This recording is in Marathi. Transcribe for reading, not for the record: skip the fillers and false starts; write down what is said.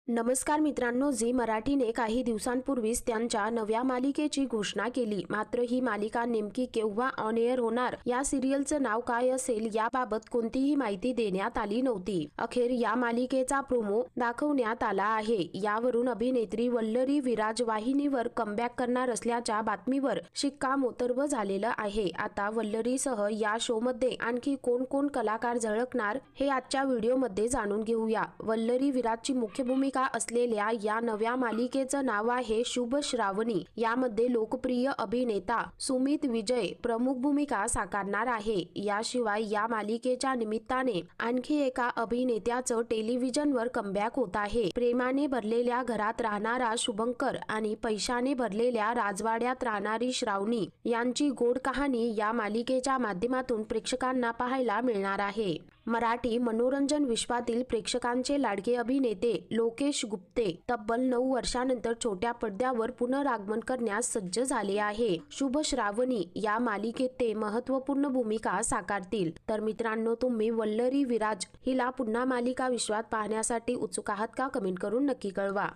नमस्कार मित्रांनो, झी मराठीने काही दिवसांपूर्वीच त्यांच्या नव्या मालिकेची घोषणा केली. मात्र ही मालिका नेमकी केव्हा ऑन एअर होणार, या सिरियलचं नाव काय असेल याबाबत कोणतीही माहिती देण्यात आली नव्हती. अखेर या मालिकेचा प्रोमो दाखवण्यात आला आहे. यावरून अभिनेत्री वल्लरी विराज वाहिनीवर कमबॅक करणार असल्याच्या बातमीवर शिक्कामोर्तब झालेलं आहे. आता वल्लरीसह या शोमध्ये आणखी कोण कोण कलाकार झळकणार हे आजच्या व्हिडिओमध्ये जाणून घेऊया. वल्लरी विराजची मुख्य भूमिका असलेल्या या नव्या मालिकेचं नाव आहे शुभ श्रावणी. यामध्ये लोकप्रिय अभिनेता सुमित विजय प्रमुख भूमिका साकारणार आहे. याशिवाय या मालिकेच्या निमित्ताने आणखी एका अभिनेत्याचं टेलिव्हिजनवर कमबॅक होत आहे. प्रेमाने भरलेल्या घरात राहणारा शुभंकर आणि पैशाने भरलेल्या राजवाड्यात राहणारी श्रावणी यांची गोड कहाणी या मालिकेच्या माध्यमातून प्रेक्षकांना पाहायला मिळणार आहे. मराठी मनोरंजन विश्वातील प्रेक्षकांचे लाडके अभिनेते लोकेश गुप्ते तब्बल 9 वर्षांनंतर छोट्या पडद्यावर पुनरागमन करण्यास सज्ज झाले आहे. शुभ श्रावणी या मालिकेत ते महत्त्वपूर्ण भूमिका साकारतील. तर मित्रांनो, तुम्ही वल्लरी विराज हिला पुन्हा मालिका विश्वात पाहण्यासाठी उत्सुक आहात का? कमेंट करून नक्की कळवा.